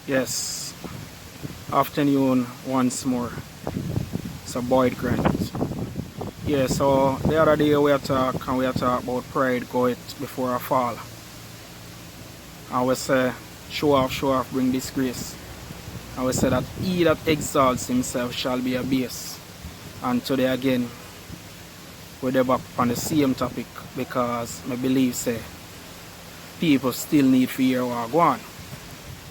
Yes, afternoon once more. So Boyd Grant. Yeah, so the other day we are talking about pride go it before a fall. And we say show off bring disgrace. And we say that he that exalts himself shall be abased. And today again we're back on the same topic because I believe say people still need to hear what go on.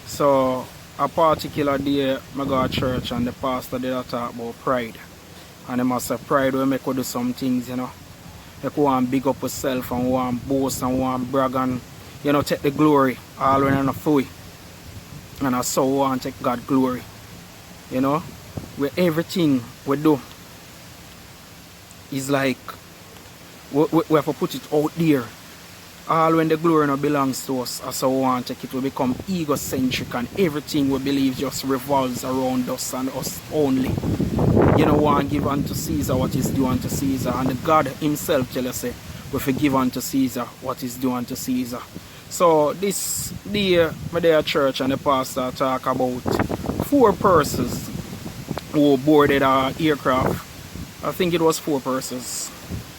So a particular day I go to church and the pastor did talk about pride. And they must say pride will make you do some things, you know. Like you want to big up yourself and want to boast and want to brag and, you know, take the glory all when you're not free. And I so want to take God glory. You know, where everything we do is like we have to put it out there. All when the glory not belongs to us, as I want to take it, we become egocentric and everything we believe just revolves around us and us only. You know, want to give unto Caesar what is due unto Caesar, and the God himself tell us, we forgive unto Caesar what is due unto Caesar. So this day, my day at church and the pastor talk about 4 persons who boarded an aircraft. I think it was 4 persons.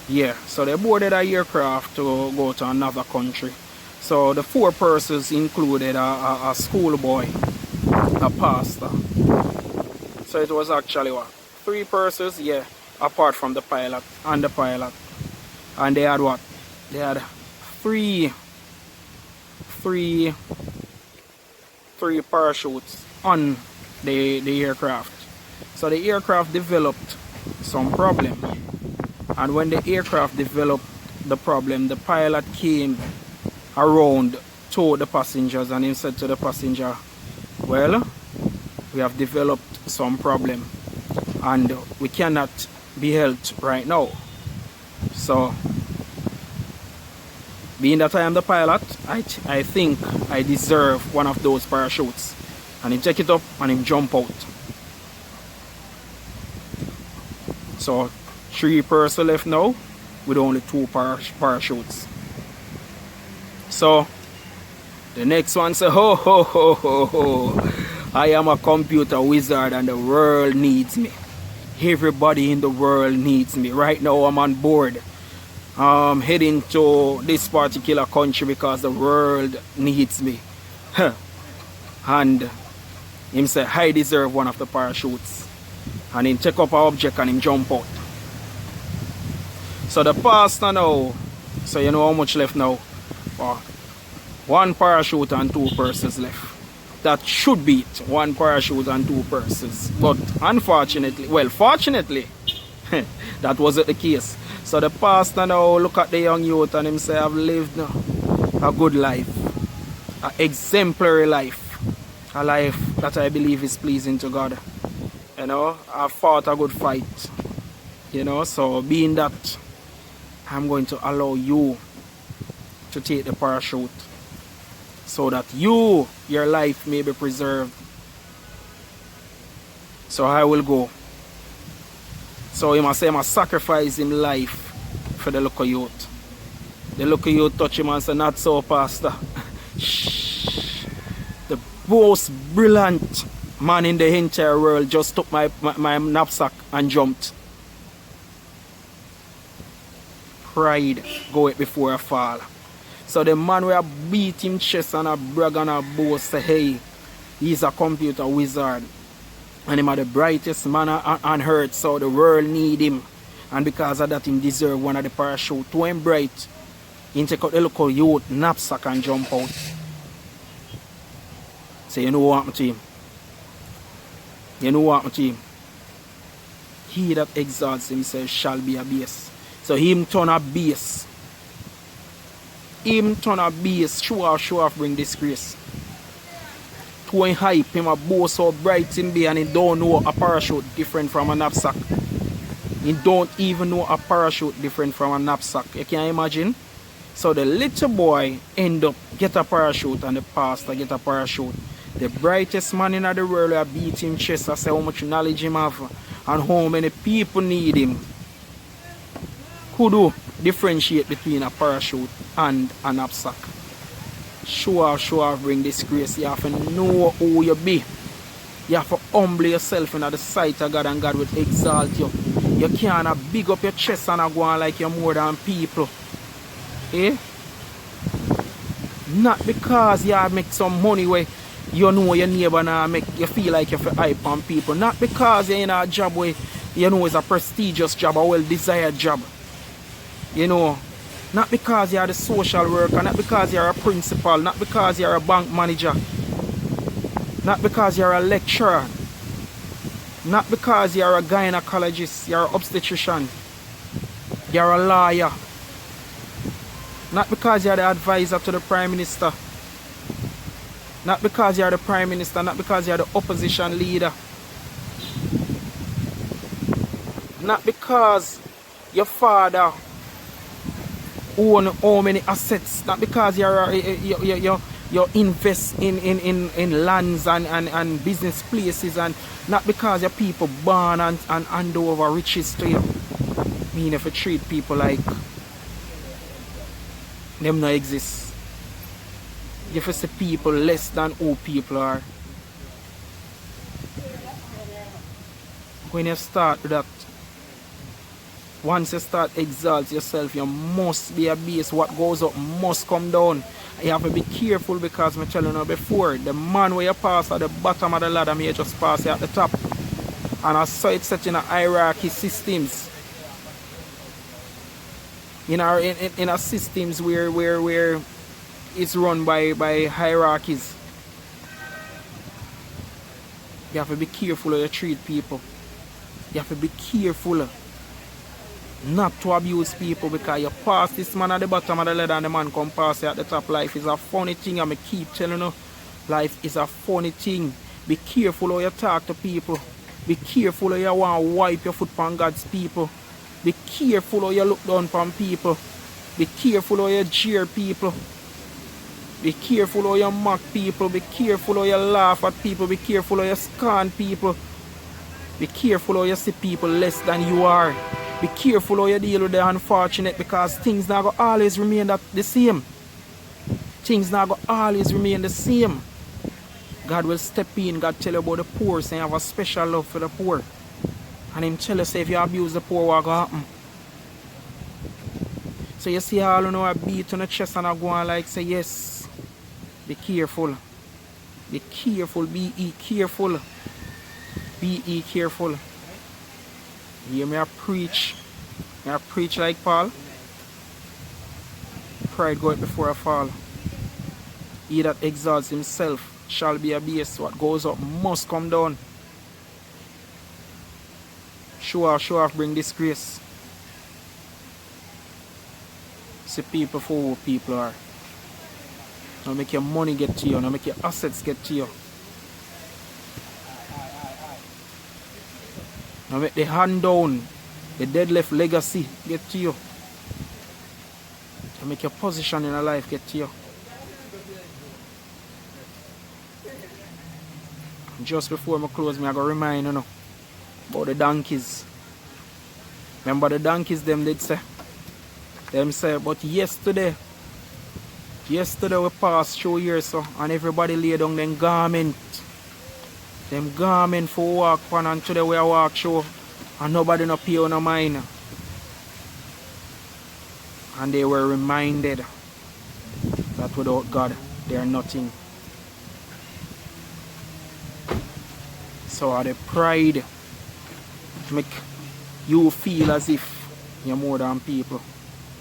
Yeah, so they boarded an aircraft to go to another country. So the 4 persons included a schoolboy, a pastor. So it was actually what? 3 persons, yeah, apart from the pilot and the pilot. And they had what? They had three parachutes on the aircraft. So the aircraft developed some problem. And when the aircraft developed the problem, the pilot came around to the passengers and he said to the passenger, well, we have developed some problem and we cannot be helped right now. So being that I am the pilot, I think I deserve one of those parachutes. And he take it up and he jump out. So 3 persons left now with only 2 parachutes. So the next one say, ho ho ho ho ho, I am a computer wizard and the world needs me. Everybody in the world needs me. Right now I'm on board. Heading to this particular country because the world needs me. And him say, I deserve one of the parachutes. And him take up an object and him jump out. So the pastor now, so you know how much left now? 1 parachute and 2 persons left. That should be it. 1 parachute and 2 persons. But unfortunately, well, fortunately, that wasn't the case. So the pastor now look at the young youth and him say, I've lived a good life. An exemplary life. A life that I believe is pleasing to God. You know, I fought a good fight. You know, so being that, I'm going to allow you to take the parachute so that your life may be preserved. So I will go. So he must say, I must sacrifice him life for the local youth. The local youth touch him and say, not so, pastor. The most brilliant man in the entire world just took my knapsack and jumped. Pride go it before a fall. So the man will beat him chest and a brag and a boast say, hey, he's a computer wizard. And him are the brightest man on earth, so the world need him. And because of that, him deserve one of the parachute. To him bright, he take out the local youth knapsack and jump out. So you know what happened to him? You know what happened to him? He that exalts himself shall be abased. So him turn a base. Him turn a base. Show off, bring disgrace. To him hype, him a boast how bright him be and he don't know a parachute different from a knapsack. He don't even know a parachute different from a knapsack. You can imagine? So the little boy end up get a parachute and the pastor get a parachute. The brightest man in the world will beat him chest and say how much knowledge him have and how many people need him. Who do differentiate between a parachute and a knapsack? Show off, bring disgrace. You have to know who you be. You have to humble yourself in the sight of God, and God will exalt you. You can't big up your chest and go on like you're more than people. Eh? Not because you make some money where you know your neighbor now make you feel like you have to hype on people. Not because you're in a job where you know it's a prestigious job, a well-desired job. You know, not because you're the social worker, not because you're a principal, not because you're a bank manager, not because you're a lecturer, not because you're a gynecologist, you're an obstetrician, you're a lawyer, not because you're the advisor to the Prime Minister, not because you're the Prime Minister, not because you're the opposition leader, not because your father own how many assets, not because you invest in lands and business places, and not because your people born and hand over riches to you. I mean, if you treat people like them not exist, if you see people less than who people are, when you start that, once you start exalt yourself, you must be a base. What goes up must come down. You have to be careful, because I'm telling you before, the man where you pass at the bottom of the ladder, may just pass you at the top. And I saw it set in a hierarchy systems. In our systems where it's run by hierarchies. You have to be careful how you treat people. You have to be careful not to abuse people, because you pass this man at the bottom of the ladder and the man come pass you at the top. Life is a funny thing, and I keep telling you, life is a funny thing. Be careful how you talk to people. Be careful how you want to wipe your foot on God's people. Be careful how you look down upon people. Be careful how you jeer people. Be careful how you mock people. Be careful how you laugh at people. Be careful how you scorn people. Be careful how you see people less than you are. Be careful how you deal with the unfortunate, because things not going to always remain the same. Things not going to always remain the same. God will step in. God tell you about the poor, saying you have a special love for the poor. And him tell you, say, if you abuse the poor, what going to happen? So you see all you know, I beat on the chest and I go on like, say, yes, be careful. Be careful. Be careful. Be careful. You hear me I preach. I preach like Paul. Pride goeth before a fall. He that exalts himself shall be abased. What goes up must come down. Show off, bring disgrace. See people for who people are. Now make your money get to you. Now make your assets get to you. Now make the hand down, the deadlift legacy get to you. To make your position in life get to you. Just before I close, I go remind you about the donkeys. Remember the donkeys them did say? Them say, but yesterday we passed through here, so, and everybody lay down them garment. Them garment for walk on, and today we walk through and nobody no pay no mind. And they were reminded that without God they are nothing. So the pride make you feel as if you're more than people.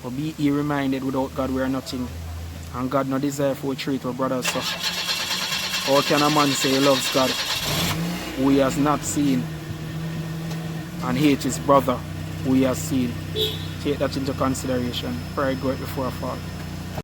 But be reminded, without God we are nothing. And God no desire for treat our brothers. So how can a man say he loves God who he has not seen, and hate his brother who he has seen? Take that into consideration. Pride goeth before a fall.